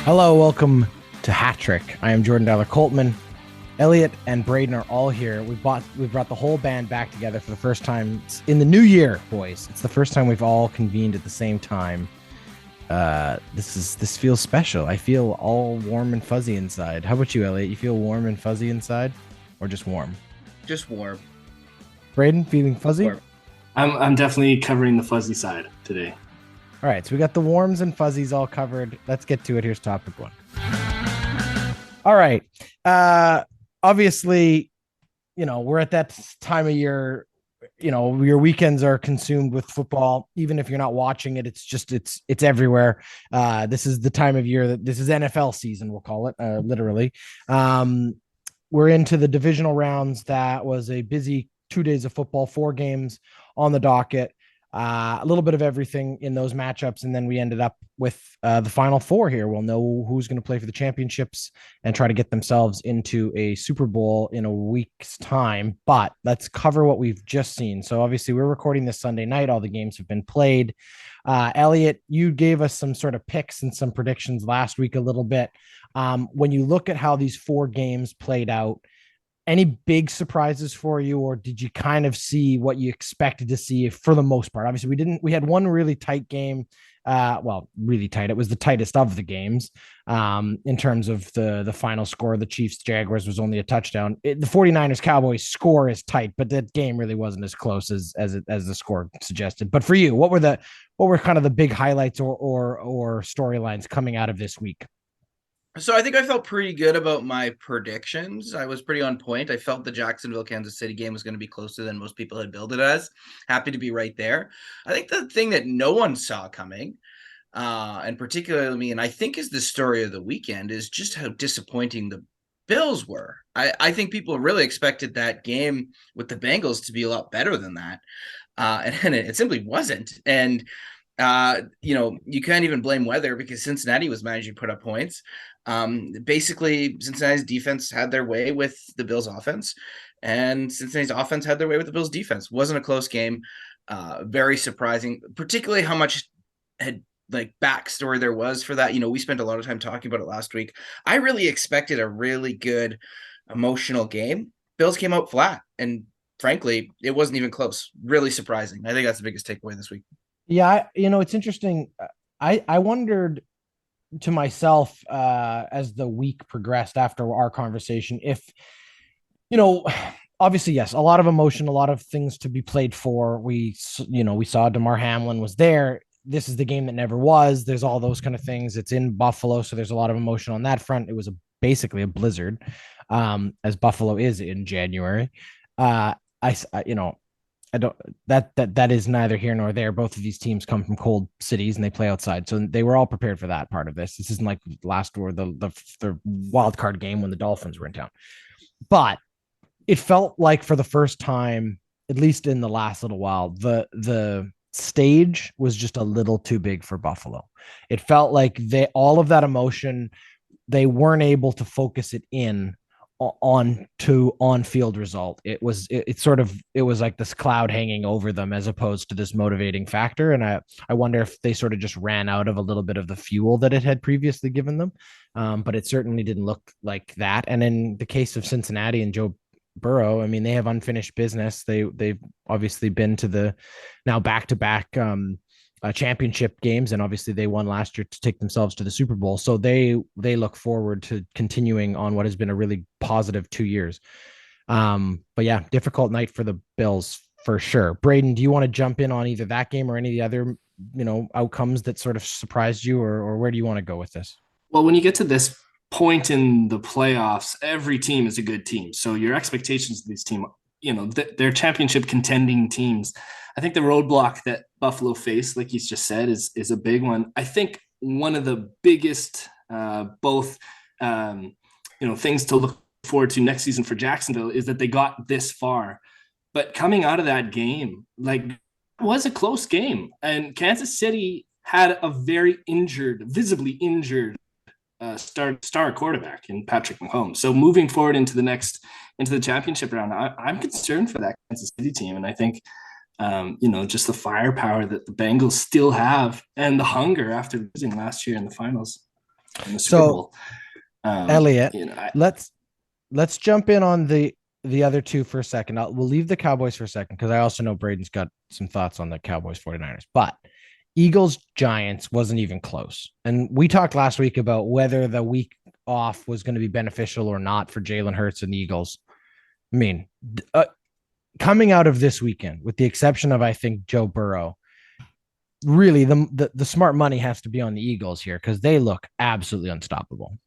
Hello, welcome to Hat Trick. I am Jordan Dyler Coltman. Elliot and Braden are all here. We've brought the whole band back together for the first time in the new year, boys. It's the first time we've all convened at the same time. This feels special. I feel all warm and fuzzy inside. How about you, Elliot? You feel warm and fuzzy inside, or just warm? Just warm. Braden, feeling fuzzy? Warm. I'm definitely covering the fuzzy side today. All right, so we got the warms and fuzzies all covered. Let's get to it. Here's topic one. All right. Obviously, we're at that time of year, your weekends are consumed with football. Even if you're not watching it, it's everywhere. This is the time of year this is NFL season, we'll call it, literally. We're into the divisional rounds. That was a busy 2 days of football, 4 games on the docket. A little bit of everything in those matchups. And then we ended up with the final 4 here. We'll know who's going to play for the championships and try to get themselves into a Super Bowl in a week's time. But let's cover what we've just seen. So obviously we're recording this Sunday night. All the games have been played. Elliot, you gave us some sort of picks and some predictions last week a little bit. When you look at how these 4 games played out, any big surprises for you, or did you kind of see what you expected to see for the most part? Obviously, we had one really tight game. Really tight. It was the tightest of the games in terms of the final score. The Chiefs Jaguars was only a touchdown. The 49ers Cowboys score is tight, but that game really wasn't as close as the score suggested. But for you, what were kind of the big highlights or storylines coming out of this week? So I think I felt pretty good about my predictions. I was pretty on point. I felt the Jacksonville Kansas City game was going to be closer than most people had billed it as. Happy to be right there. I think the thing that no one saw coming, and particularly me, and I think is the story of the weekend, is just how disappointing the Bills were. I think people really expected that game with the Bengals to be a lot better than that. And it simply wasn't. And you can't even blame weather because Cincinnati was managing to put up points. Basically, Cincinnati's defense had their way with the Bills' offense, and Cincinnati's offense had their way with the Bills' defense. Wasn't a close game. Very surprising, particularly how much backstory there was for that. We spent a lot of time talking about it last week. I really expected a really good emotional game. Bills came out flat, and frankly, it wasn't even close. Really surprising. I think that's the biggest takeaway this week. Yeah, it's interesting. I wondered to myself as the week progressed after our conversation if, obviously, yes, a lot of emotion, a lot of things to be played for. We saw DeMar Hamlin was there. This is the game that never was. There's all those kind of things. It's in Buffalo, so there's a lot of emotion on that front. It was basically a blizzard, as Buffalo is in January. I don't that is neither here nor there. Both of these teams come from cold cities and they play outside, so they were all prepared for that part of this. This isn't like last or the wild card game when the Dolphins were in town, but it felt like for the first time, at least in the last little while, the stage was just a little too big for Buffalo. It felt like all of that emotion, they weren't able to focus it in on field result. It was like this cloud hanging over them as opposed to this motivating factor. And I wonder if they sort of just ran out of a little bit of the fuel that it had previously given them. But it certainly didn't look like that. And in the case of Cincinnati and Joe Burrow, I mean, they have unfinished business. They've obviously been to the now back-to-back championship games, and obviously they won last year to take themselves to the Super Bowl. So they look forward to continuing on what has been a really positive 2 years. But yeah, difficult night for the Bills for sure. Braden, do you want to jump in on either that game or any of the other outcomes that sort of surprised you, or where do you want to go with this? Well, when you get to this point in the playoffs, every team is a good team. So your expectations of these teams, they're championship contending teams. I think the roadblock that Buffalo faced, like he's just said, is a big one. I think one of the biggest things to look forward to next season for Jacksonville is that they got this far. But coming out of that game, it was a close game. And Kansas City had a very visibly injured star quarterback in Patrick Mahomes. So moving forward into the championship round, I'm concerned for that Kansas City team. And I think just the firepower that the Bengals still have and the hunger after losing last year in the finals. in the Super Bowl. Elliot, let's jump in on the other two for a second. We'll leave the Cowboys for a second because I also know Braden's got some thoughts on the Cowboys 49ers, but Eagles Giants wasn't even close. And we talked last week about whether the week off was going to be beneficial or not for Jalen Hurts and the Eagles. I mean, coming out of this weekend, with the exception of, I think, Joe Burrow, really the smart money has to be on the Eagles here because they look absolutely unstoppable.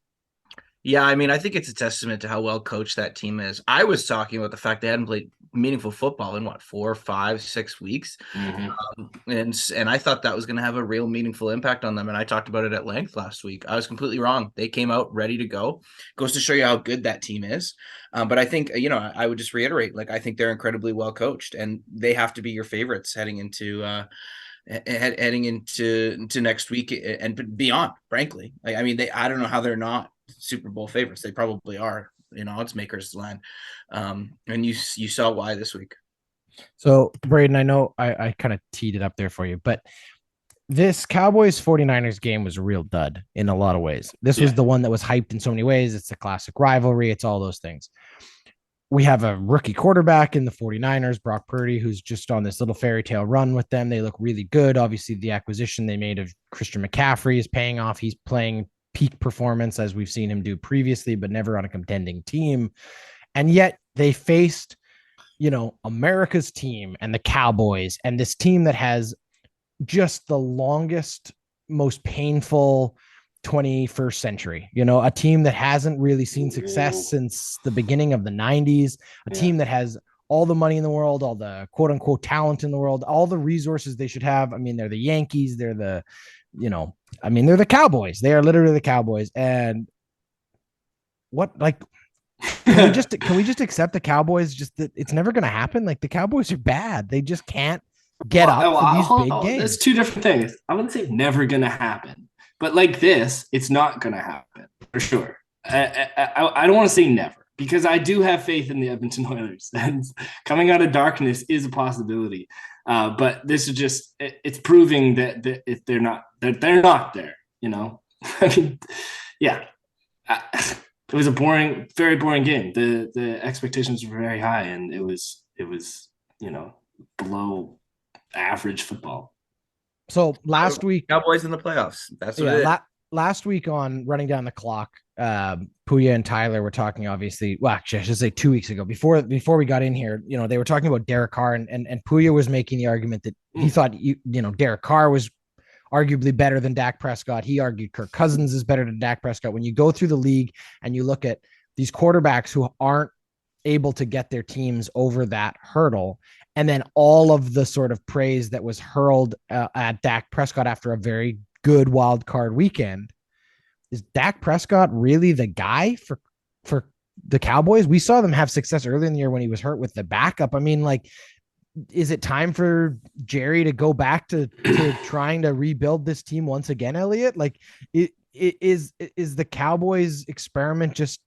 Yeah, I mean, I think it's a testament to how well coached that team is. I was talking about the fact they hadn't played meaningful football in 4, 5, 6 weeks. And I thought that was going to have a real meaningful impact on them. And I talked about it at length last week. I was completely wrong. They came out ready to go. Goes to show you how good that team is. But I think, I would just reiterate, I think they're incredibly well coached and they have to be your favorites heading into next week and beyond, frankly. I don't know how they're not Super Bowl favorites. They probably are, odds makers land. And you saw why this week. So Braden, I know I kind of teed it up there for you, but this Cowboys 49ers game was a real dud in a lot of ways. This was the one that was hyped in so many ways. It's a classic rivalry. It's all those things. We have a rookie quarterback in the 49ers, Brock Purdy, who's just on this little fairy tale run with them. They look really good. Obviously, the acquisition they made of Christian McCaffrey is paying off. He's playing peak performance as we've seen him do previously, but never on a contending team. And yet they faced, America's team and the Cowboys and this team that has just the longest, most painful 21st century, a team that hasn't really seen success since the beginning of the 90s, a team that has all the money in the world, all the quote unquote talent in the world, all the resources they should have. I mean, they're the Yankees, they're the Cowboys. They are literally the Cowboys. And can we just accept the Cowboys? Just that it's never going to happen. The Cowboys are bad. They just can't get up for these big games. That's two different things. I wouldn't say never going to happen, but this, it's not going to happen for sure. I don't want to say never because I do have faith in the Edmonton Oilers, and coming out of darkness is a possibility. But this is just, it's proving that if they're not there, I mean, yeah. It was a very boring game. The expectations were very high, and it was below average football. So last week, Cowboys in the playoffs. That's what last week on Running Down the Clock, Puya and Tyler were talking, obviously, well, actually, I should say 2 weeks ago, before we got in here, they were talking about Derek Carr, and Puya was making the argument that he thought, Derek Carr was arguably better than Dak Prescott. He argued Kirk Cousins is better than Dak Prescott. When you go through the league and you look at these quarterbacks who aren't able to get their teams over that hurdle, and then all of the sort of praise that was hurled at Dak Prescott after a very good wild card weekend, is Dak Prescott really the guy for the Cowboys? We saw them have success early in the year when he was hurt with the backup. I mean, is it time for Jerry to go back to trying to rebuild this team once again, Elliot? Is the Cowboys experiment just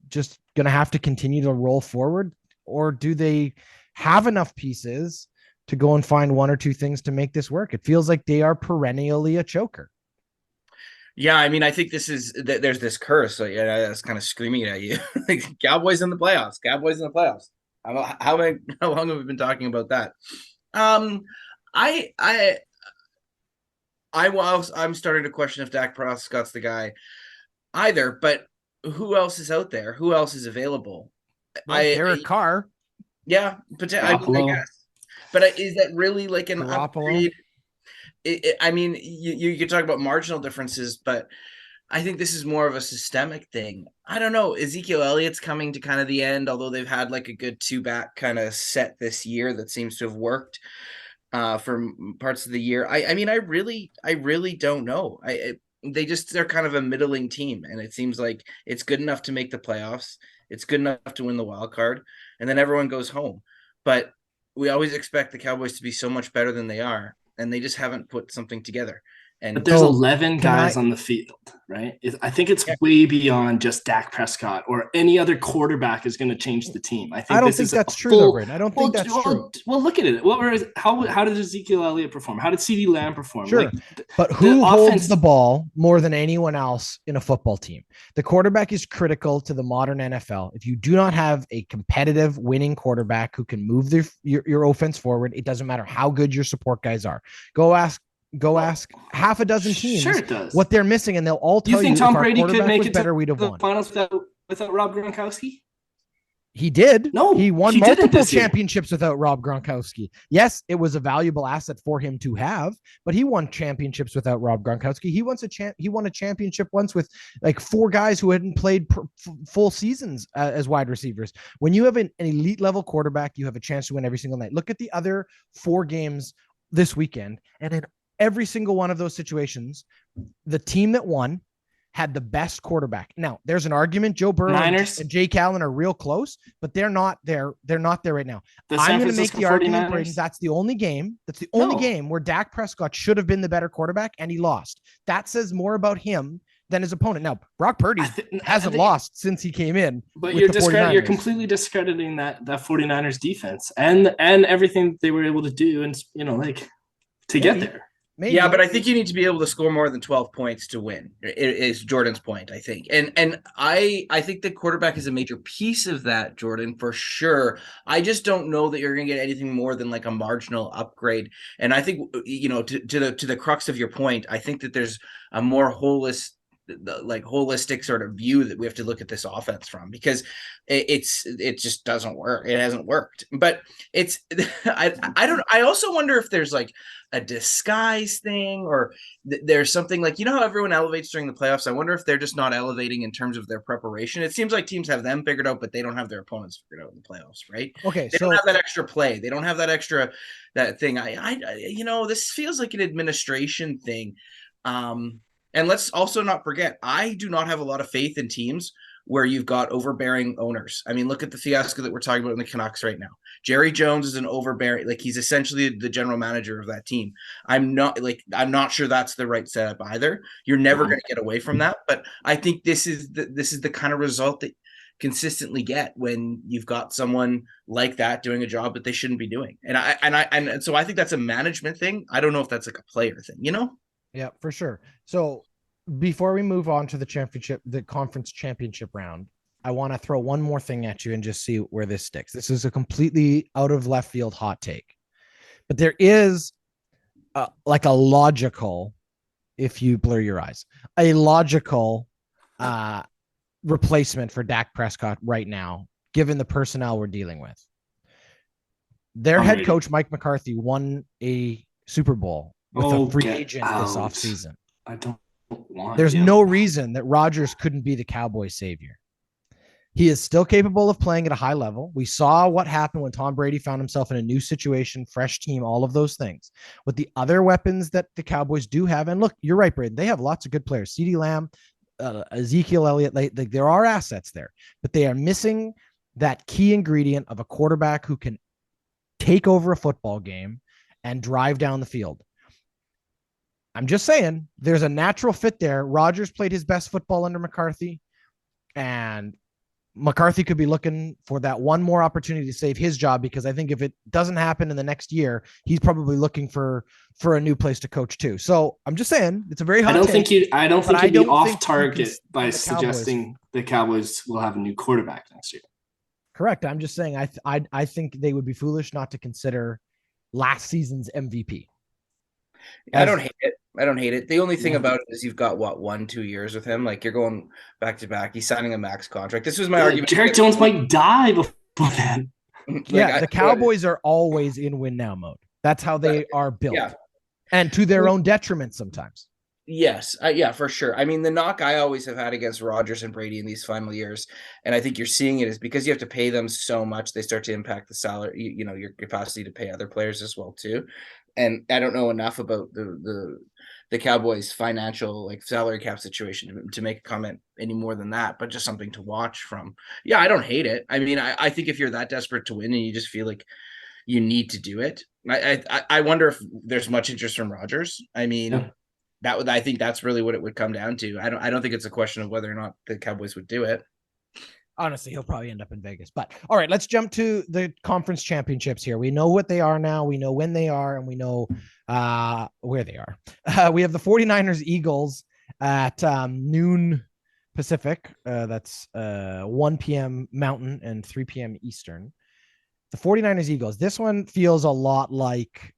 going to have to continue to roll forward, or do they have enough pieces to go and find one or two things to make this work? It feels like they are perennially a choker. Yeah, I mean, I think there's this curse. That's kind of screaming at you. Cowboys in the playoffs. Cowboys in the playoffs. How long have we been talking about that? I'm starting to question if Dak Prescott's the guy either. But who else is out there? Who else is available? Derek Carr. Yeah, I guess. But is that really an upgrade? I mean, you could talk about marginal differences, but I think this is more of a systemic thing. I don't know. Ezekiel Elliott's coming to kind of the end, although they've had a good two-back kind of set this year that seems to have worked for parts of the year. I mean, I really don't know. They're kind of a middling team, and it seems like it's good enough to make the playoffs. It's good enough to win the wild card, and then everyone goes home. But we always expect the Cowboys to be so much better than they are, and they just haven't put something together. But And there's So, 11 can guys I- on the field, right? I think it's Yeah. way beyond just Dak Prescott or any other quarterback is going to change the team. I I think don't this think is a that's true, though, full. Braden. I don't Well, think that's true. well, look at it. How did Ezekiel Elliott perform? How did CeeDee Lamb perform? Sure. Like But the who holds offense. the ball more than anyone else in a football team? The quarterback is critical to the modern NFL. If you do not have a competitive winning quarterback who can move your offense forward, it doesn't matter how good your support guys are. Go ask half a dozen teams Sure, it does. what they're missing, and they'll all Do you tell you think if Tom our Brady could quarterback make was it to better, we'd have the won. finals without Rob Gronkowski? He did. No, he won he didn't multiple this year. championships without Rob Gronkowski. Yes, it was a valuable asset for him to have, but he won championships without Rob Gronkowski. He won a championship once with like 4 guys who hadn't played full seasons as wide receivers. When you have an elite level quarterback, you have a chance to win every single night. Look at the other 4 games this weekend, and in every single one of those situations, the team that won had the best quarterback. Now, there's an argument. Joe Burrow and Jake Allen are real close, but they're not there. They're not there right now. I'm going to make the argument, Braden, that's the only game. That's the only game where Dak Prescott should have been the better quarterback, and he lost. That says more about him than his opponent. Now, Brock Purdy hasn't lost since he came in. But you're completely discrediting that 49ers defense and everything they were able to do, and get there. Maybe. Yeah, but I think you need to be able to score more than 12 points to win, is Jordan's point, I think. And I think the quarterback is a major piece of that, Jordan, for sure. I just don't know that you're going to get anything more than like a marginal upgrade. And I think, to the crux of your point, I think that there's a more holistic sort of view that we have to look at this offense from, because it just doesn't work. It hasn't worked. But it's I also wonder if there's like a disguise thing, or there's something like, how everyone elevates during the playoffs. I wonder if they're just not elevating in terms of their preparation. It seems like teams have them figured out, but they don't have their opponents figured out in the playoffs, right? Okay, they don't have that extra play. They don't have that thing. This feels like an administration thing. And let's also not forget, I do not have a lot of faith in teams where you've got overbearing owners. I mean, look at the fiasco that we're talking about in the Canucks right now. Jerry Jones is an overbearing, he's essentially the general manager of that team. I'm not sure that's the right setup either. You're never going to get away from that. But I think this is the kind of result that consistently get when you've got someone like that doing a job that they shouldn't be doing. And so I think that's a management thing. I don't know if that's like a player thing, Yeah, for sure. So before we move on to the conference championship round, I want to throw one more thing at you and just see where this sticks. This is a completely out of left field hot take, but there is a logical, if you blur your eyes, a logical replacement for Dak Prescott right now, given the personnel we're dealing with. Their head coach, Mike McCarthy, won a Super Bowl with a free agent this offseason. I don't want There's no reason that Rodgers couldn't be the Cowboys' savior. He is still capable of playing at a high level. We saw what happened when Tom Brady found himself in a new situation, fresh team, all of those things. With the other weapons that the Cowboys do have, and look, you're right, Braden, they have lots of good players. CeeDee Lamb, Ezekiel Elliott, there are assets there, but they are missing that key ingredient of a quarterback who can take over a football game and drive down the field. I'm just saying there's a natural fit there. Rodgers played his best football under McCarthy, and McCarthy could be looking for that one more opportunity to save his job, because I think if it doesn't happen in the next year, he's probably looking for a new place to coach too. So I'm just saying it's a very hot take. I don't think you'd be off target by suggesting the Cowboys will have a new quarterback next year. Correct. I'm just saying I think they would be foolish not to consider last season's MVP. I don't hate it. The only thing about it is you've got 1-2 years with him. Like, you're going back to back. He's signing a max contract. This was my argument. Jerry Jones might die before then. The Cowboys are always in win now mode. That's how they are built. Yeah. And to their own detriment sometimes. Yes. For sure. I mean, the knock I always have had against Rodgers and Brady in these final years, and I think you're seeing it, is because you have to pay them so much, they start to impact the salary, your capacity to pay other players as well too. And I don't know enough about the Cowboys' financial salary cap situation to make a comment any more than that, but just something to watch from. Yeah, I don't hate it. I mean, I think if you're that desperate to win and you just feel like you need to do it, I wonder if there's much interest from Rodgers. I mean, I think that's really what it would come down to. I don't think it's a question of whether or not the Cowboys would do it. Honestly, he'll probably end up in Vegas. But all right, let's jump to the conference championships here. We know what they are now. We know when they are, and we know where they are. We have the 49ers Eagles at noon Pacific. That's 1 p.m. Mountain and 3 p.m. Eastern. The 49ers Eagles. This one feels a lot like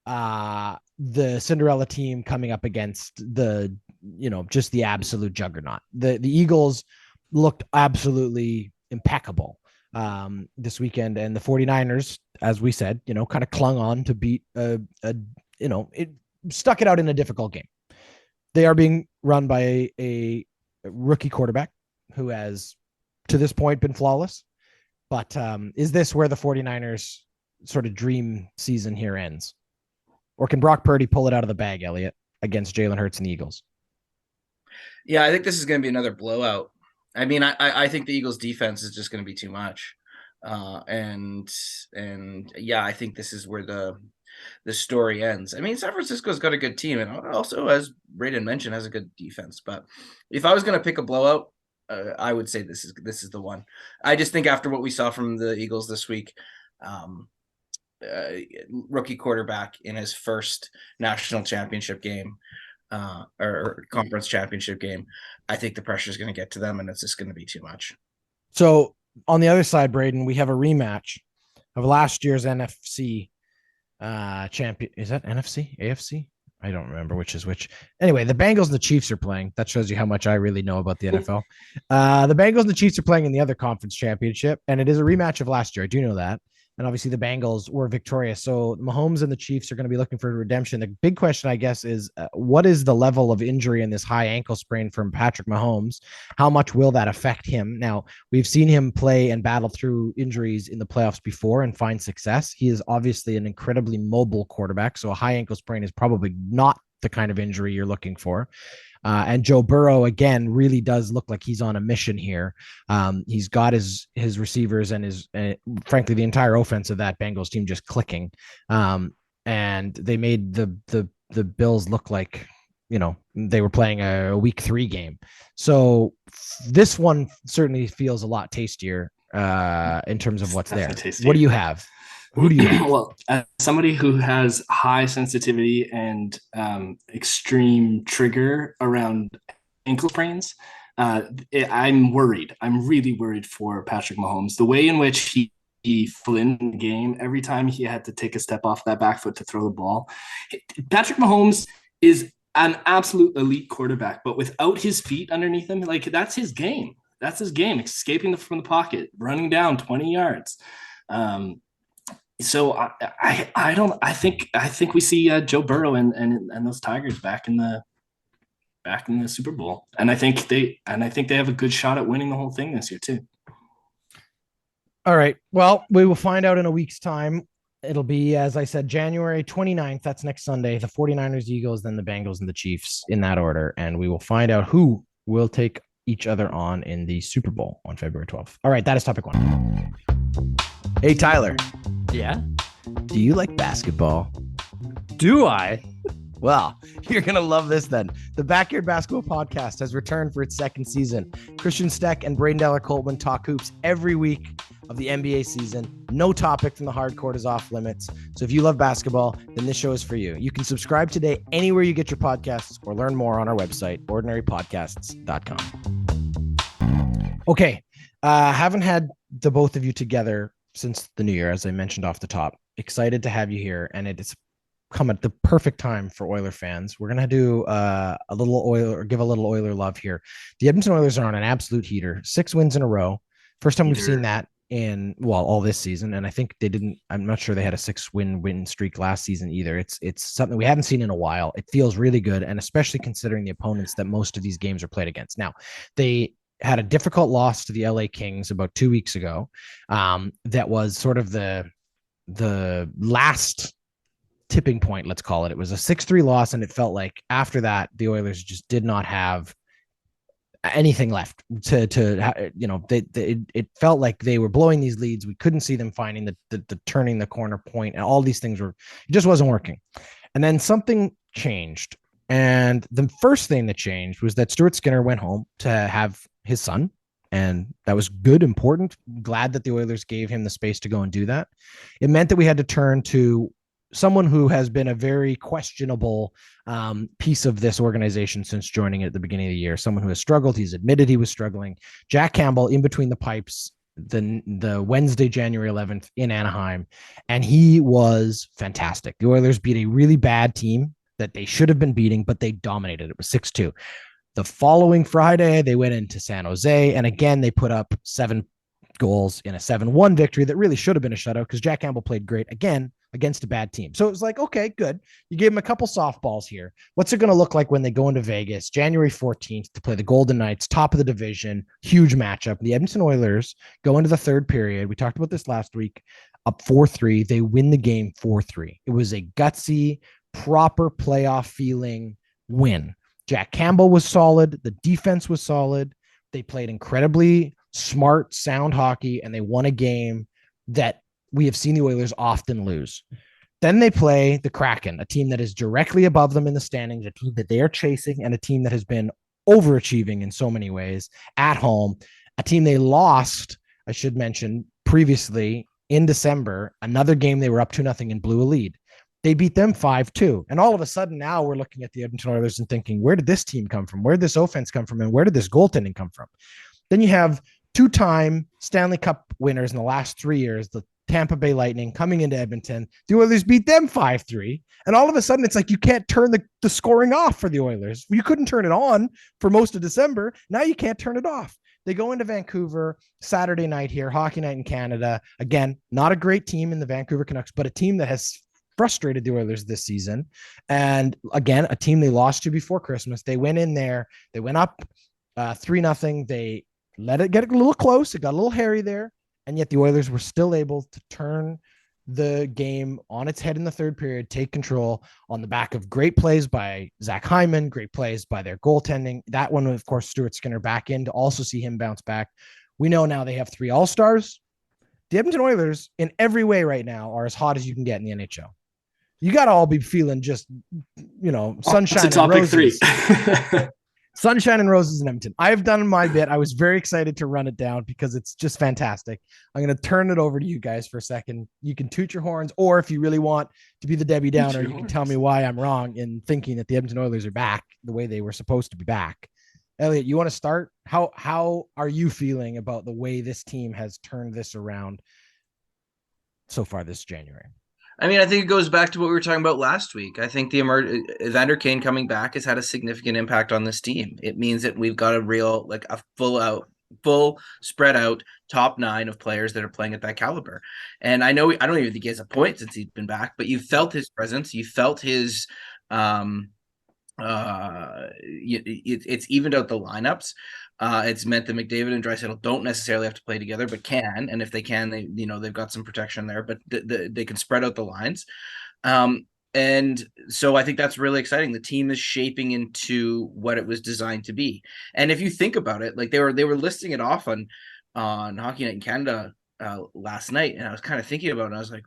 the Cinderella team coming up against the, just the absolute juggernaut. The Eagles looked absolutely impeccable this weekend, and the 49ers, as we said, kind of clung on to beat it stuck it out in a difficult game. They are being run by a rookie quarterback who has to this point been flawless, but is this where the 49ers sort of dream season here ends, or can Brock Purdy pull it out of the bag, Elliot, against Jalen Hurts and the Eagles? Yeah, I think this is going to be another blowout. I mean, I think the Eagles defense is just going to be too much. And yeah, I think this is where the story ends. I mean, San Francisco's got a good team, and also, as Braden mentioned, has a good defense. But if I was going to pick a blowout, I would say this is the one. I just think after what we saw from the Eagles this week, rookie quarterback in his first national championship game, or conference championship game, I think the pressure is going to get to them, and it's just going to be too much. So on the other side, Braden, we have a rematch of last year's NFC champion. Is that NFC? AFC? I don't remember which is which. Anyway, the Bengals and the Chiefs are playing. That shows you how much I really know about the NFL. The Bengals and the Chiefs are playing in the other conference championship, and it is a rematch of last year. I do know that. And obviously the Bengals were victorious. So Mahomes and the Chiefs are going to be looking for redemption. The big question, I guess, is what is the level of injury in this high ankle sprain from Patrick Mahomes? How much will that affect him? Now, we've seen him play and battle through injuries in the playoffs before and find success. He is obviously an incredibly mobile quarterback. So a high ankle sprain is probably not the kind of injury you're looking for. And Joe Burrow, again, really does look like he's on a mission here. He's got his receivers and frankly, the entire offense of that Bengals team just clicking. And they made the Bills look like, they were playing a week 3 game. So this one certainly feels a lot tastier in terms of what's there. Tastier. What do you have? Who do you have? Well, as somebody who has high sensitivity and extreme trigger around ankle sprains, I'm worried. I'm really worried for Patrick Mahomes. The way in which he flew in the game, every time he had to take a step off that back foot to throw the ball. Patrick Mahomes is an absolute elite quarterback, but without his feet underneath him, like that's his game. That's his game, escaping from the pocket, running down 20 yards. So I think we see Joe Burrow and those Tigers back in the Super Bowl, and I think they have a good shot at winning the whole thing this year too. All right. Well, we will find out in a week's time. It'll be, as I said, January 29th. That's next Sunday. The 49ers, Eagles, then the Bengals and the Chiefs in that order, and we will find out who will take each other on in the Super Bowl on February 12th. All right. That is topic 1. Hey, Tyler. Yeah? Do you like basketball? Do I? Well, you're going to love this then. The Backyard Basketball Podcast has returned for its second season. Christian Steck and Braden Deller-Coltman talk hoops every week of the NBA season. No topic from the hard court is off limits. So if you love basketball, then this show is for you. You can subscribe today anywhere you get your podcasts or learn more on our website, ordinarypodcasts.com. Okay. Haven't had the both of you together since the new year, as I mentioned off the top. Excited to have you here, and it's come at the perfect time for Oiler fans. We're gonna do give a little Oiler love here. The Edmonton Oilers are on an absolute heater, 6 wins in a row. First time we've seen that in all this season, and I think I'm not sure they had a 6-win streak last season either. It's something we haven't seen in a while. It feels really good, and especially considering the opponents that most of these games are played against. Now, they had a difficult loss to the LA Kings about 2 weeks ago. That was sort of the last tipping point, let's call it. It was a 6-3 loss, and it felt like after that, the Oilers just did not have anything left it felt like they were blowing these leads. We couldn't see them finding the turning the corner point, and all these things it just wasn't working. And then something changed. And the first thing that changed was that Stuart Skinner went home to have his son. And that was good, important. Glad that the Oilers gave him the space to go and do that. It meant that we had to turn to someone who has been a very questionable piece of this organization since joining it at the beginning of the year. Someone who has struggled. He's admitted he was struggling. Jack Campbell, in between the pipes, the Wednesday, January 11th in Anaheim, and he was fantastic. The Oilers beat a really bad team that they should have been beating, but they dominated. It was 6-2. The following Friday, they went into San Jose, and again, they put up 7 goals in a 7-1 victory that really should have been a shutout because Jack Campbell played great again against a bad team. So it was like, okay, good. You gave him a couple softballs here. What's it going to look like when they go into Vegas January 14th to play the Golden Knights, top of the division, huge matchup. The Edmonton Oilers go into the third period. We talked about this last week, up 4-3. They win the game 4-3. It was a gutsy, proper playoff feeling win. Jack Campbell was solid. The defense was solid. They played incredibly smart, sound hockey, and they won a game that we have seen the Oilers often lose. Then they play the Kraken, a team that is directly above them in the standings, a team that they are chasing, and a team that has been overachieving in so many ways at home, a team they lost, I should mention, previously in December, another game they were up 2-0 and blew a lead. They beat them 5-2. And all of a sudden now we're looking at the Edmonton Oilers and thinking, where did this team come from? Where did this offense come from? And where did this goaltending come from? Then you have 2-time Stanley Cup winners in the last 3 years, the Tampa Bay Lightning, coming into Edmonton. The Oilers beat them 5-3. And all of a sudden it's like you can't turn the scoring off for the Oilers. You couldn't turn it on for most of December. Now you can't turn it off. They go into Vancouver Saturday night here, Hockey Night in Canada. Again, not a great team in the Vancouver Canucks, but a team that has frustrated the Oilers this season. And again, a team they lost to before Christmas. They went in there, they went up 3-0. They let it get a little close. It got a little hairy there. And yet the Oilers were still able to turn the game on its head in the third period, take control on the back of great plays by Zach Hyman, great plays by their goaltending. That one, of course, Stuart Skinner back in to also see him bounce back. We know now they have 3 All-Stars. The Edmonton Oilers, in every way right now, are as hot as you can get in the NHL. You got to all be feeling just, sunshine and roses. 3. Sunshine and roses in Edmonton. I've done my bit. I was very excited to run it down because it's just fantastic. I'm going to turn it over to you guys for a second. You can toot your horns, or if you really want to be the Debbie Downer, you can tell me why I'm wrong in thinking that the Edmonton Oilers are back the way they were supposed to be back. Elliot, you want to start? How are you feeling about the way this team has turned this around so far this January? I mean, I think it goes back to what we were talking about last week. I think the Evander Kane coming back has had a significant impact on this team. It means that we've got a real, like a full spread out top 9 of players that are playing at that caliber. And I don't even think he has a point since he's been back, but you felt his presence. You felt his, it's evened out the lineups. It's meant that McDavid and Draisaitl don't necessarily have to play together, but can. And if they can, they've got some protection there, but they can spread out the lines. And so I think that's really exciting. The team is shaping into what it was designed to be. And if you think about it, like they were listing it off on Hockey Night in Canada last night, and I was kind of thinking about it. And I was like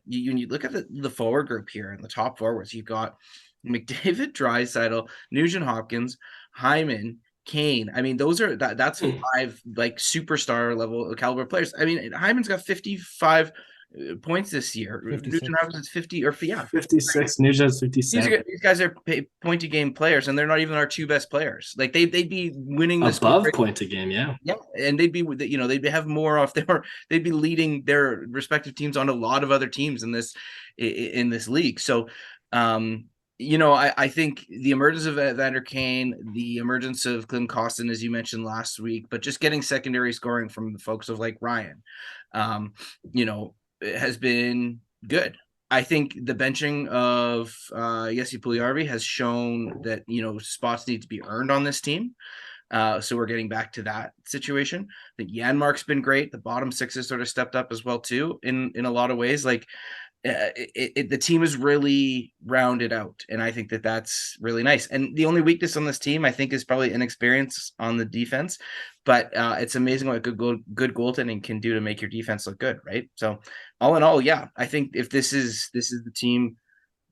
you look at the forward group here and the top forwards. You've got McDavid, Draisaitl, Nugent Hopkins, Hyman, Kane. I mean, that's 5 like superstar level caliber players. I mean, Hyman's got 55 points this year. Nugent Hopkins is 50 or 56. Nugent's 57. These guys are point a game players, and they're not even our 2 best players. Like they'd be winning this above point a game, yeah, and they'd have more off there. They'd be leading their respective teams on a lot of other teams in this league. So, I think the emergence of Evander Kane, the emergence of Klim Kostin, as you mentioned last week, but just getting secondary scoring from the folks of like Ryan, has been good. I think the benching of Jesse Puljujarvi has shown that, spots need to be earned on this team. So we're getting back to that situation. I think Janmark's been great. The bottom 6 has sort of stepped up as well, too, in a lot of ways. Like, the team is really rounded out, and I think that that's really nice. And the only weakness on this team, I think, is probably inexperience on the defense. But it's amazing what good goaltending can do to make your defense look good, right? So, all in all, yeah, I think if this is the team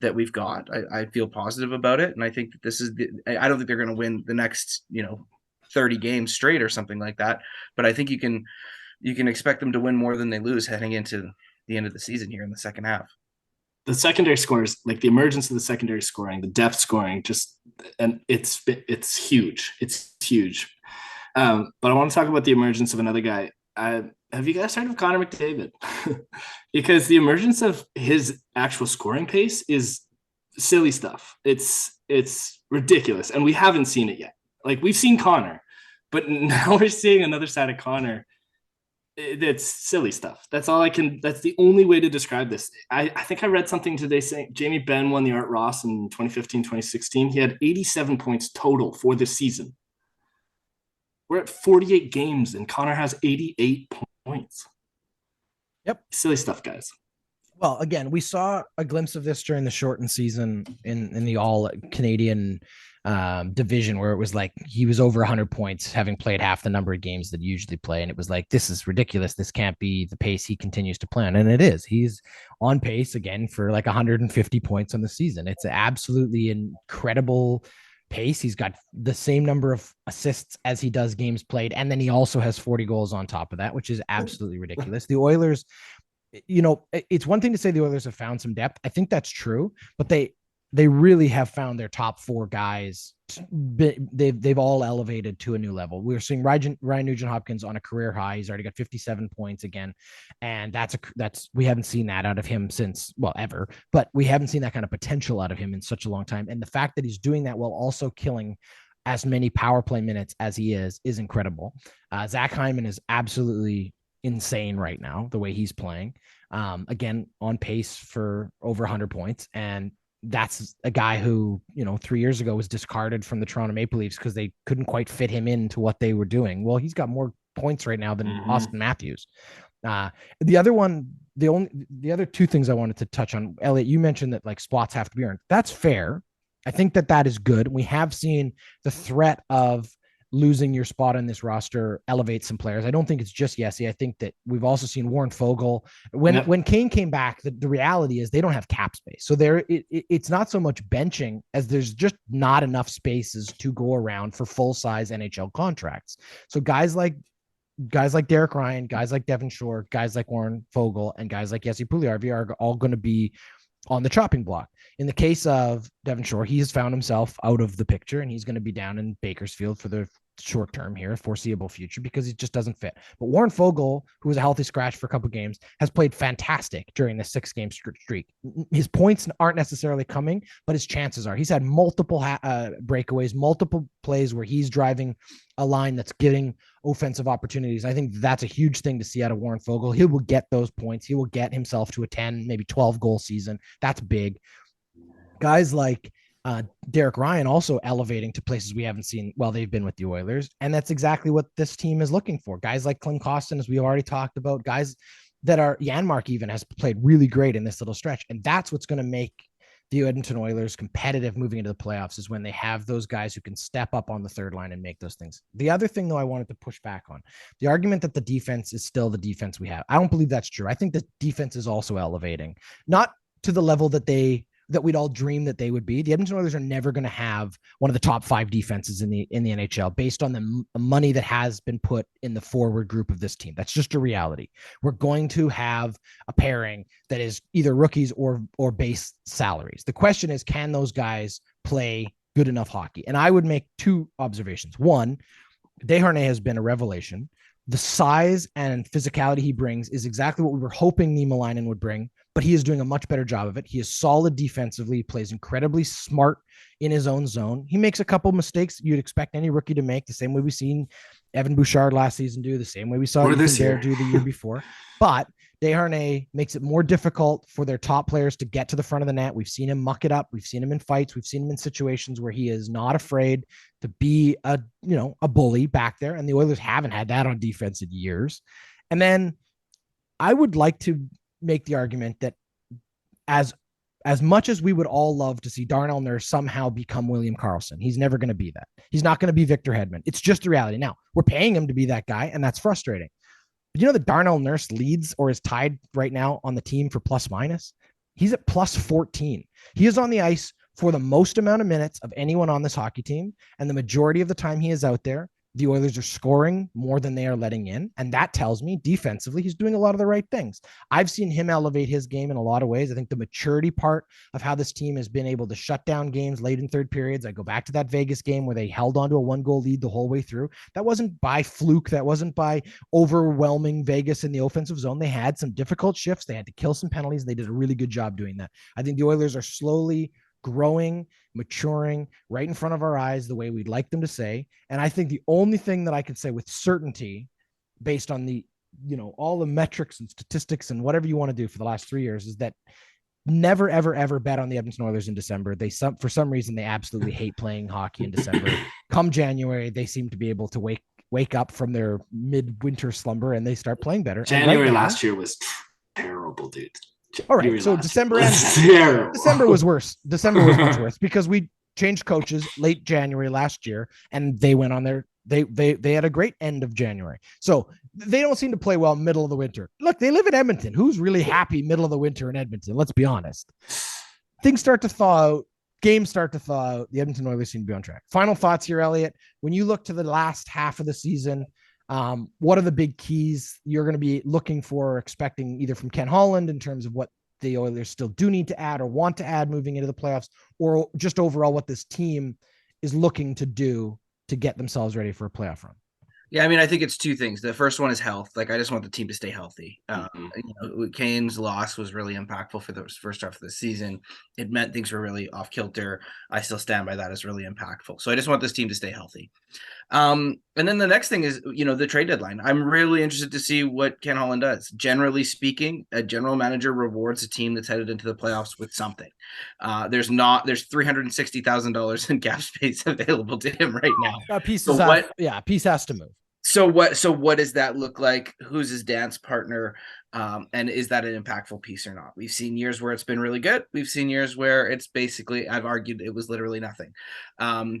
that we've got. I feel positive about it, and I think that this is I don't think they're going to win the next 30 games straight or something like that, but I think you can expect them to win more than they lose heading into the end of the season here in the second half. The secondary scores, like the emergence of the secondary scoring, the depth scoring, and it's huge. It's huge. But I want to talk about the emergence of another guy. Have you guys heard of Connor McDavid? Because the emergence of his actual scoring pace is silly stuff. It's ridiculous, and we haven't seen it yet. Like, we've seen Connor, but now we're seeing another side of Connor. That's silly stuff. That's the only way to describe this. I think I read something today saying Jamie Benn won the Art Ross in 2015, 2016. He had 87 points total for this season. We're at 48 games and Connor has 88 points. Yep. Silly stuff, guys. Well, again, we saw a glimpse of this during the shortened season in the all Canadian division, where it was like he was over 100 points having played half the number of games that you usually play, and it was like, this is ridiculous, this can't be the pace he continues to play on. And it is. He's on pace again for like 150 points on the season. It's absolutely incredible pace. He's got the same number of assists as he does games played, and then he also has 40 goals on top of that, which is absolutely ridiculous. The Oilers, it's one thing to say the Oilers have found some depth. I think that's true, but they really have found their top four guys. They've all elevated to a new level. We're seeing Ryan Nugent-Hopkins on a career high. He's already got 57 points again. And we haven't seen that out of him since, well, ever, but we haven't seen that kind of potential out of him in such a long time. And the fact that he's doing that while also killing as many power play minutes as he is incredible. Zach Hyman is absolutely insane right now, the way he's playing. Again, on pace for over 100 points. And that's a guy who, 3 years ago was discarded from the Toronto Maple Leafs because they couldn't quite fit him into what they were doing. Well, he's got more points right now than Austin Matthews. The other two things I wanted to touch on, Elliot, you mentioned that like spots have to be earned. That's fair. I think that is good. We have seen the threat of losing your spot on this roster elevate some players. I don't think it's just Yessi. I think that we've also seen Warren Fogle. When Kane came back, the reality is they don't have cap space. So it's not so much benching as there's just not enough spaces to go around for full-size NHL contracts. So guys like Derek Ryan, guys like Devin Shore, guys like Warren Fogle, and guys like Yessi Puljujärvi are all going to be on the chopping block. In the case of Devin Shore, he has found himself out of the picture, and he's going to be down in Bakersfield for the short term here, foreseeable future, because he just doesn't fit. But Warren Fogle, who was a healthy scratch for a couple of games, has played fantastic during the 6-game streak. His points aren't necessarily coming, but his chances are. He's had multiple breakaways, multiple plays where he's driving a line that's getting offensive opportunities. I think that's a huge thing to see out of Warren Fogle. He will get those points. He will get himself to a 10, maybe 12 goal season. That's big. Guys like Derek Ryan also elevating to places we haven't seen while they've been with the Oilers. And that's exactly what this team is looking for. Guys like Klim Kostin, as we already talked about, guys that are Janmark even has played really great in this little stretch. And that's what's going to make the Edmonton Oilers competitive moving into the playoffs, is when they have those guys who can step up on the third line and make those things. The other thing, though, I wanted to push back on, the argument that the defense is still the defense we have. I don't believe that's true. I think the defense is also elevating, not to the level that we'd all dream that they would be. The Edmonton Oilers are never going to have one of the top 5 defenses in the NHL based on the money that has been put in the forward group of this team. That's just a reality. We're going to have a pairing that is either rookies or base salaries. The question is, can those guys play good enough hockey? And I would make 2 observations. One, Desharnais has been a revelation. The size and physicality he brings is exactly what we were hoping Niemelainen would bring, but he is doing a much better job of it. He is solid defensively. He plays incredibly smart in his own zone. He makes a couple mistakes you'd expect any rookie to make, the same way we've seen Evan Bouchard last season do, the same way we saw Ethan Bear do the year before. But Desharnais makes it more difficult for their top players to get to the front of the net. We've seen him muck it up. We've seen him in fights. We've seen him in situations where he is not afraid to be a bully back there. And the Oilers haven't had that on defense in years. And then I would like to make the argument that as much as we would all love to see Darnell Nurse somehow become William Karlsson, he's never going to be that. He's not going to be Victor Hedman. It's just the reality. Now, we're paying him to be that guy, and that's frustrating. But that Darnell Nurse leads or is tied right now on the team for plus minus? He's at plus 14. He is on the ice for the most amount of minutes of anyone on this hockey team. And the majority of the time he is out there, the Oilers are scoring more than they are letting in. And that tells me defensively, he's doing a lot of the right things. I've seen him elevate his game in a lot of ways. I think the maturity part of how this team has been able to shut down games late in third periods. I go back to that Vegas game where they held on to a 1-goal lead the whole way through. That wasn't by fluke. That wasn't by overwhelming Vegas in the offensive zone. They had some difficult shifts. They had to kill some penalties. They did a really good job doing that. I think the Oilers are slowly growing, maturing right in front of our eyes, the way we'd like them to say. And I think the only thing that I can say with certainty, based on the, all the metrics and statistics and whatever you want to do for the last 3 years, is that never, ever, ever bet on the Edmonton Oilers in December. For some reason, they absolutely hate playing hockey in December. Come January, they seem to be able to wake up from their midwinter slumber and they start playing better. January last year was terrible, dude. All right, so December was worse. December was much worse because we changed coaches late January last year, and they went on their they had a great end of January. So they don't seem to play well middle of the winter. Look, they live in Edmonton. Who's really happy middle of the winter in Edmonton? Let's be honest. Things start to thaw out. Games start to thaw out. The Edmonton Oilers seem to be on track. Final thoughts here, Elliot. When you look to the last half of the season, what are the big keys you're going to be looking for or expecting either from Ken Holland in terms of what the Oilers still do need to add or want to add moving into the playoffs, or just overall what this team is looking to do to get themselves ready for a playoff run? Yeah, I mean, I think it's two things. The first one is health. Like, I just want the team to stay healthy. Kane's loss was really impactful for the first half of the season. It meant things were really off kilter. I still stand by that as really impactful. So I just want this team to stay healthy. And then the next thing is, the trade deadline. I'm really interested to see what Ken Holland does. Generally speaking, a general manager rewards a team that's headed into the playoffs with something. There's $360,000 in cap space available to him right now. A piece has to move. So what does that look like? Who's his dance partner? And is that an impactful piece or not? We've seen years where it's been really good. We've seen years where it's basically, I've argued it was literally nothing.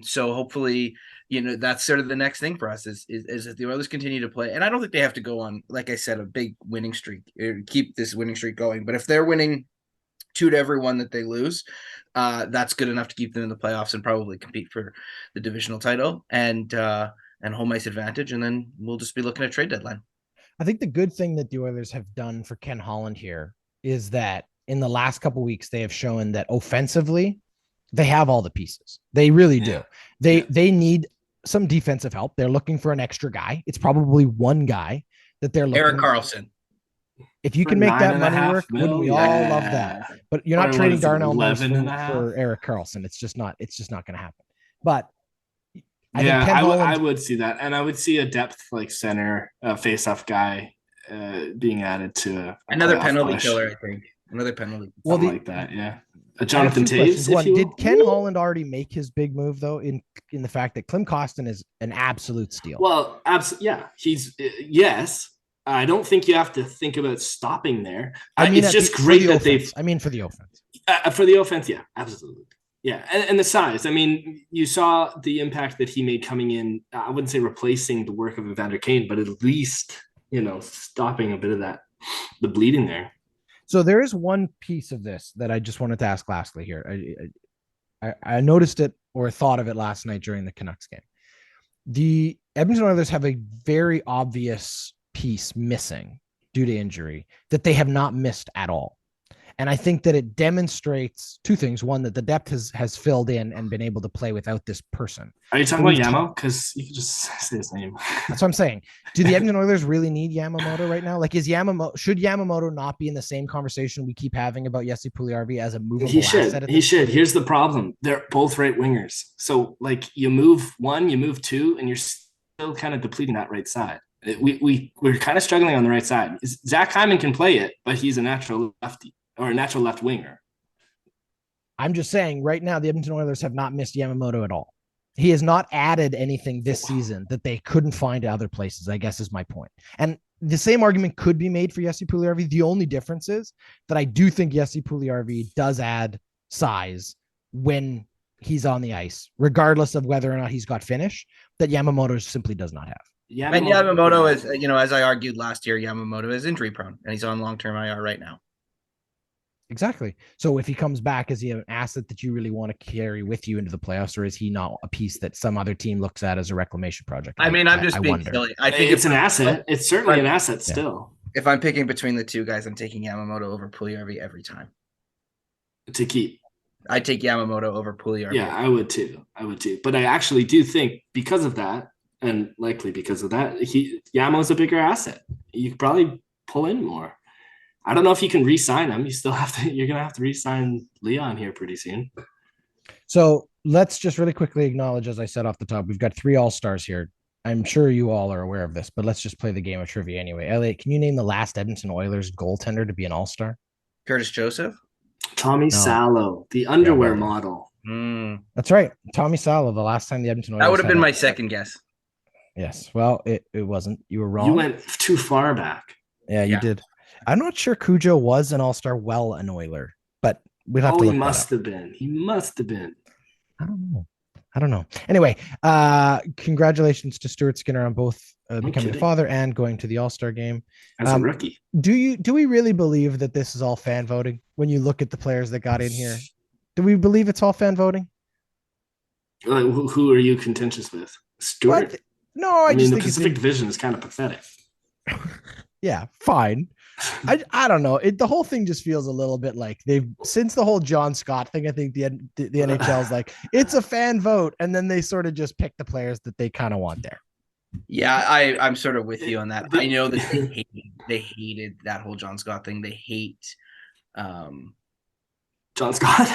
So hopefully, that's sort of the next thing for us is that the Oilers continue to play. And I don't think they have to go on, like I said, a big winning streak, keep this winning streak going. But if they're winning 2 to every 1 that they lose, that's good enough to keep them in the playoffs and probably compete for the divisional title and home ice advantage. And then we'll just be looking at trade deadline. I think the good thing that the Oilers have done for Ken Holland here is that in the last couple of weeks, they have shown that offensively, they have all the pieces. They really do. They need some defensive help. They're looking for an extra guy. It's probably one guy that they're looking Erik Karlsson. If you can make that money work, wouldn't we all love that? But you're not trading Darnell Nurse for Erik Karlsson. It's just not going to happen. But I would see that. And I would see a depth like center face-off guy being added to another penalty killer, I think. Another penalty. Something like that, yeah. Jonathan Toews. Did Ken Holland already make his big move, though, in the fact that Klim Kostin is an absolute steal? Well, yeah. He's yes. I don't think you have to think about stopping there. It's just great that they've... for the offense. For the offense, yeah, absolutely. Yeah, and the size. I mean, you saw the impact that he made coming in. I wouldn't say replacing the work of Evander Kane, but at least, stopping a bit of the bleeding there. So there is one piece of this that I just wanted to ask lastly here. I noticed it or thought of it last night during the Canucks game. The Edmonton Oilers have a very obvious piece missing due to injury that they have not missed at all. And I think that it demonstrates two things. One, that the depth has filled in and been able to play without this person. Are you talking about Yamo? Because you can just say his name. That's what I'm saying. Do the Edmonton Oilers really need Yamamoto right now? Like, should Yamamoto not be in the same conversation we keep having about Jesse Puljujarvi as a movable asset? He should. Here's the problem. They're both right wingers. So, like, you move one, you move two, and you're still kind of depleting that right side. We're kind of struggling on the right side. Zach Hyman can play it, but he's a natural lefty. Or a natural left winger. I'm just saying right now, the Edmonton Oilers have not missed Yamamoto at all. He has not added anything this season that they couldn't find at other places, I guess is my point. And the same argument could be made for Jesse Puljujarvi. The only difference is that I do think Jesse Puljujarvi does add size when he's on the ice, regardless of whether or not he's got finish, that Yamamoto simply does not have. Yamamoto is, as I argued last year, Yamamoto is injury prone and he's on long-term IR right now. Exactly. So if he comes back, is he an asset that you really want to carry with you into the playoffs, or is he not a piece that some other team looks at as a reclamation project? I mean, I'm just I being wonder. silly. I think It's an asset. It's certainly an asset Yeah. still if I'm picking between the two guys, I'm taking Yamamoto over Puljujarvi every time. to keep. I take Yamamoto over Puljujarvi. Yeah, I would too. But I actually do think because of that, and likely because of that, Yamo's a bigger asset. You could probably pull in more. I don't know if you can re-sign him. You're gonna have to re-sign Leon here pretty soon. So let's just really quickly acknowledge, as I said off the top, we've got 3 All-Stars here. I'm sure you all are aware of this, but let's just play the game of trivia anyway. Elliot, can you name the last Edmonton Oilers goaltender to be an All-Star? Curtis Joseph. Tommy Salo, the underwear model. That's right. Tommy Salo, the last time the Edmonton Oilers. That would have been my second guess. Yes. Well, it wasn't. You were wrong. You went too far back. Yeah, you did. I'm not sure Cujo was an All-Star an Oiler, but we'll have to look He must have been. He must have been. I don't know. Anyway, congratulations to Stuart Skinner on both becoming a father and going to the All-Star game. As a rookie. Do we really believe that this is all fan voting when you look at the players that got in here? Do we believe it's all fan voting? Who are you contentious with? Stuart? No, I mean, just the think Pacific Division is kind of pathetic. Yeah, fine. I don't know. The whole thing just feels a little bit like since the whole John Scott thing. I think the NHL is like, it's a fan vote, and then they sort of just pick the players that they kind of want there. Yeah, I'm sort of with you on that. I know that they hated that whole John Scott thing. They hate John Scott.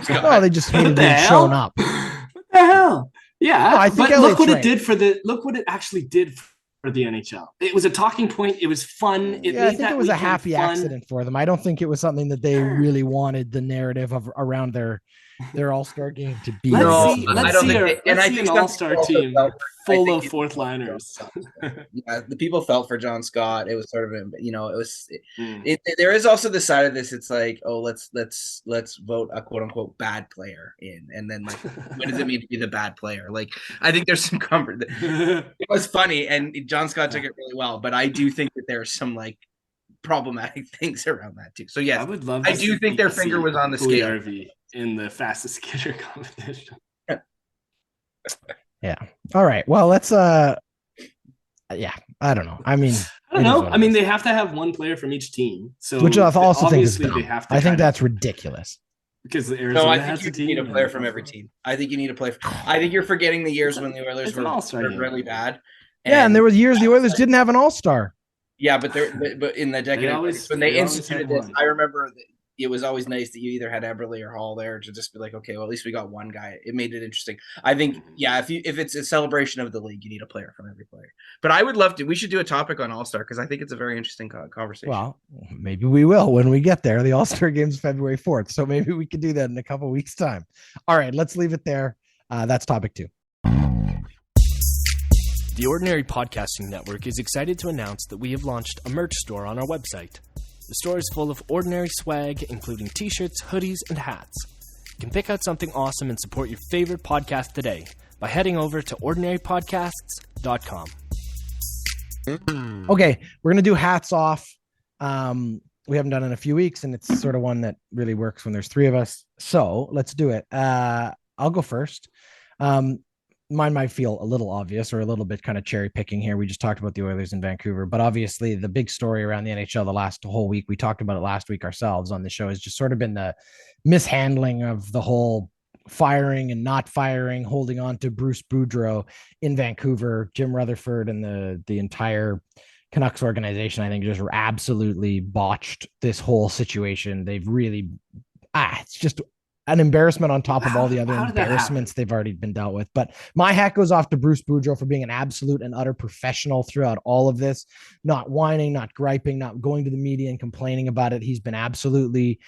No, they just hated him showing up. What the hell? Yeah, no, I think but look what it did look what it actually did for the NHL. It was a talking point. It was fun. I think it was a happy accident for them. I don't think it was something that they really wanted the narrative of around their All-Star game to be. Let's see an All-Star team full of fourth liners. Yeah, the people felt for John Scott. It was sort of, there is also the side of this. It's like, oh, let's vote a quote unquote bad player in, and then like, what does it mean to be the bad player? Like, I think there's some comfort. It was funny, and John Scott took it really well, but I do think that there's some like problematic things around that too. So yes, I do think their finger was on the scale in the fastest skater competition. Yeah. All right. Well, let's I don't know. I mean, I don't know. I mean, they have to have one player from each team. So which I also think is they have to I think that's ridiculous. Because Arizona I think you need a player from every team. I think you need a player. I think you're forgetting the years when the Oilers were really bad. And there were years the Oilers didn't have an All-Star. Yeah, but in the decade when they instituted this, I remember it was always nice that you either had Eberle or Hall there to just be like, okay, well, at least we got one guy. It made it interesting. I think, if it's a celebration of the league, you need a player from every player. But I would love to. We should do a topic on All-Star because I think it's a very interesting conversation. Well, maybe we will when we get there. The All-Star game's February 4th, so maybe we could do that in a couple weeks' time. All right, let's leave it there. That's topic 2. The Ordinary Podcasting Network is excited to announce that we have launched a merch store on our website. The store is full of ordinary swag, including t-shirts, hoodies, and hats. You can pick out something awesome and support your favorite podcast today by heading over to ordinarypodcasts.com. Okay, we're going to do hats off. We haven't done it in a few weeks, and it's sort of one that really works when there's 3 of us. So let's do it. I'll go first. Mine might feel a little obvious or a little bit kind of cherry picking here. We just talked about the Oilers in Vancouver, but obviously the big story around the NHL the last whole week, we talked about it last week ourselves on the show, has just sort of been the mishandling of the whole firing and not firing, holding on to Bruce Boudreau in Vancouver. Jim Rutherford and the entire Canucks organization, I think, just absolutely botched this whole situation. They've really, it's just an embarrassment on top of all the other embarrassments they've already been dealt with. But my hat goes off to Bruce Boudreau for being an absolute and utter professional throughout all of this, not whining, not griping, not going to the media and complaining about it. He's been absolutely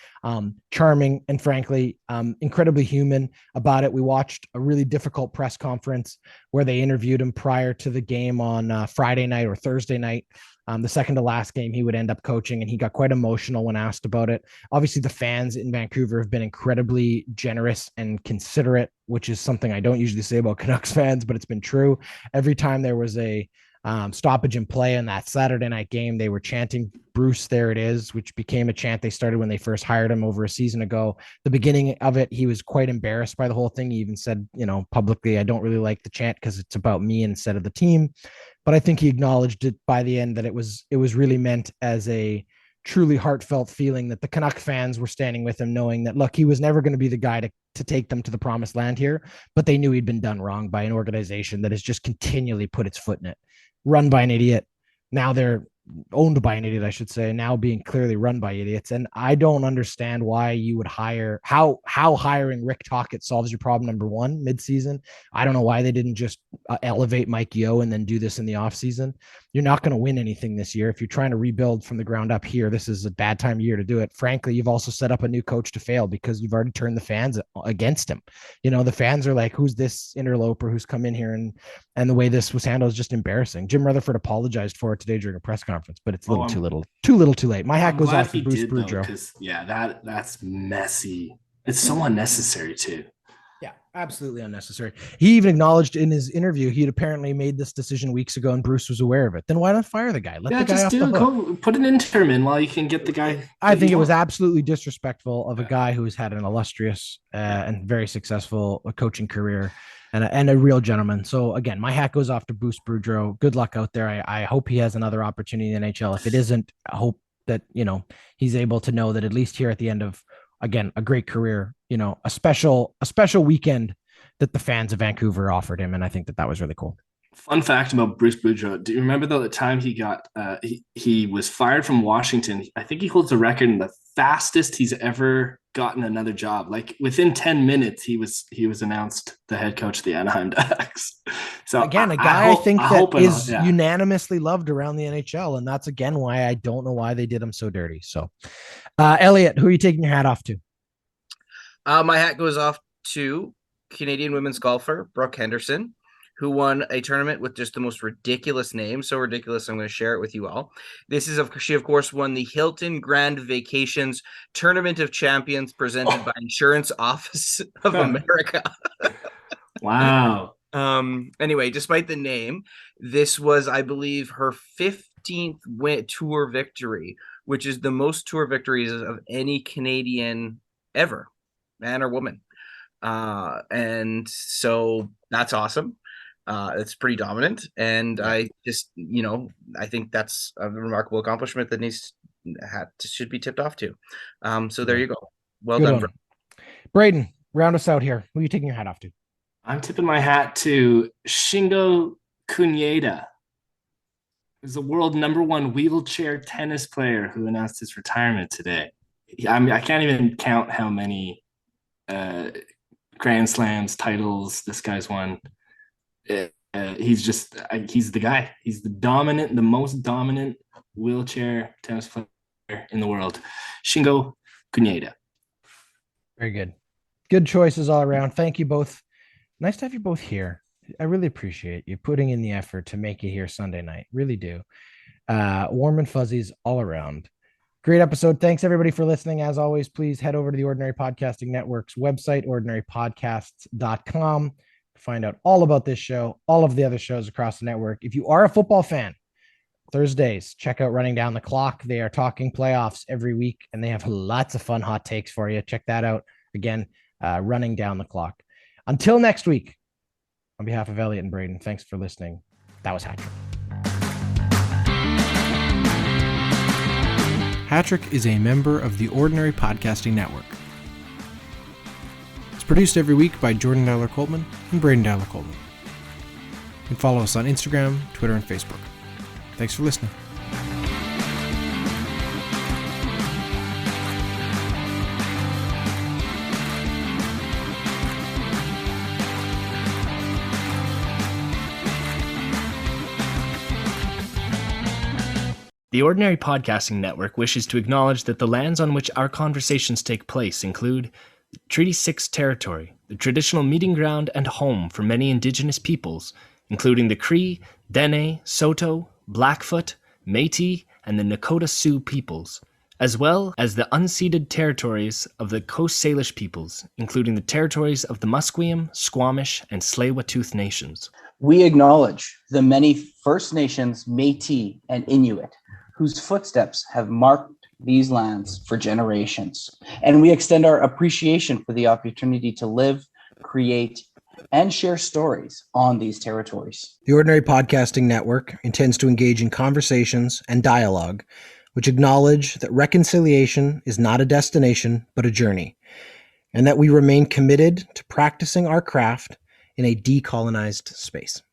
charming and frankly, incredibly human about it. We watched a really difficult press conference where they interviewed him prior to the game on Friday night or Thursday night. The second to last game he would end up coaching, and he got quite emotional when asked about it. Obviously, the fans in Vancouver have been incredibly generous and considerate, which is something I don't usually say about Canucks fans, but it's been true. Every time there was a stoppage in play in that Saturday night game, they were chanting Bruce, there it is, which became a chant they started when they first hired him over a season ago. The beginning of it, he was quite embarrassed by the whole thing. He even said, publicly, I don't really like the chant because it's about me instead of the team. But I think he acknowledged it by the end that it was really meant as a truly heartfelt feeling that the Canuck fans were standing with him, knowing that, look, he was never going to be the guy to take them to the promised land here, but they knew he'd been done wrong by an organization that has just continually put its foot in it. Run by an idiot. Now they're owned by an idiot, I should say, now being clearly run by idiots. And I don't understand why you would hire how hiring Rick Tocchet solves your problem. Number one, midseason. I don't know why they didn't just elevate Mike Yeo and then do this in the offseason. You're not going to win anything this year. If you're trying to rebuild from the ground up here, this is a bad time of year to do it. Frankly, you've also set up a new coach to fail because you've already turned the fans against him. The fans are like, who's this interloper who's come in here? And the way this was handled is just embarrassing. Jim Rutherford apologized for it today during a press conference, but it's a little too little too late. My hat goes off to Bruce Boudreau. Yeah, that's messy. It's so unnecessary too. Yeah, absolutely unnecessary. He even acknowledged in his interview he'd apparently made this decision weeks ago and Bruce was aware of it. Then why not fire the guy? Let the guy off the hook. Put an interim in while you can get the guy. I think it was absolutely disrespectful of a guy who's had an illustrious and very successful coaching career and a real gentleman. So again, my hat goes off to Bruce Boudreau. Good luck out there. I hope he has another opportunity in the NHL. If it isn't, I hope that, he's able to know that at least here at the end of, again, a great career, a special weekend that the fans of Vancouver offered him. And I think that was really cool. Fun fact about Bruce Boudreau. Do you remember the time he got, he was fired from Washington? I think he holds the record in the fastest he's ever gotten another job. Like within 10 minutes, he was announced the head coach of the Anaheim Ducks. So again, a guy I think that is unanimously loved around the NHL. And that's again why I don't know why they did him so dirty. So Elliot, who are you taking your hat off to? My hat goes off to Canadian women's golfer Brooke Henderson, who won a tournament with just the most ridiculous name. So ridiculous, I'm going to share it with you all. She, of course, won the Hilton Grand Vacations Tournament of Champions presented by Insurance Office of America. Wow. Anyway, despite the name, this was, I believe, her 15th tour victory, which is the most tour victories of any Canadian ever, man or woman. And so that's awesome. It's pretty dominant. And I just, I think that's a remarkable accomplishment that should be tipped off to. So there you go. Well done. Braden, round us out here. Who are you taking your hat off to? I'm tipping my hat to Shingo Kunieda. He's the world #1 wheelchair tennis player who announced his retirement today. I can't even count how many Grand Slams titles this guy's won. He's the guy. He's the most dominant wheelchair tennis player in the world. Shingo Kunieda. Very good. Good choices all around. Thank you both. Nice to have you both here. I really appreciate you putting in the effort to make it here Sunday night. Really do. Warm and fuzzies all around. Great episode. Thanks everybody for listening. As always, please head over to the Ordinary Podcasting Network's website, ordinarypodcasts.com. Find out all about this show, all of the other shows across the network. If you are a football fan, Thursdays, check out Running Down the Clock. They are talking playoffs every week, and they have lots of fun hot takes for you. Check that out. Again, Running Down the Clock. Until next week, on behalf of Elliot and Braden, thanks for listening. That was Hat Trick. Hat Trick is a member of the Ordinary Podcasting Network. It's produced every week by Jordan Dowler-Coltman and Braden Dowler-Coltman. You can follow us on Instagram, Twitter, and Facebook. Thanks for listening. The Ordinary Podcasting Network wishes to acknowledge that the lands on which our conversations take place include Treaty 6 territory, the traditional meeting ground and home for many Indigenous peoples, including the Cree, Dene, Saulteaux, Blackfoot, Métis, and the Nakota Sioux peoples, as well as the unceded territories of the Coast Salish peoples, including the territories of the Musqueam, Squamish, and Tsleil-Waututh nations. We acknowledge the many First Nations, Métis, and Inuit whose footsteps have marked these lands for generations. And we extend our appreciation for the opportunity to live, create, and share stories on these territories. The Ordinary Podcasting Network intends to engage in conversations and dialogue which acknowledge that reconciliation is not a destination, but a journey, and that we remain committed to practicing our craft in a decolonized space.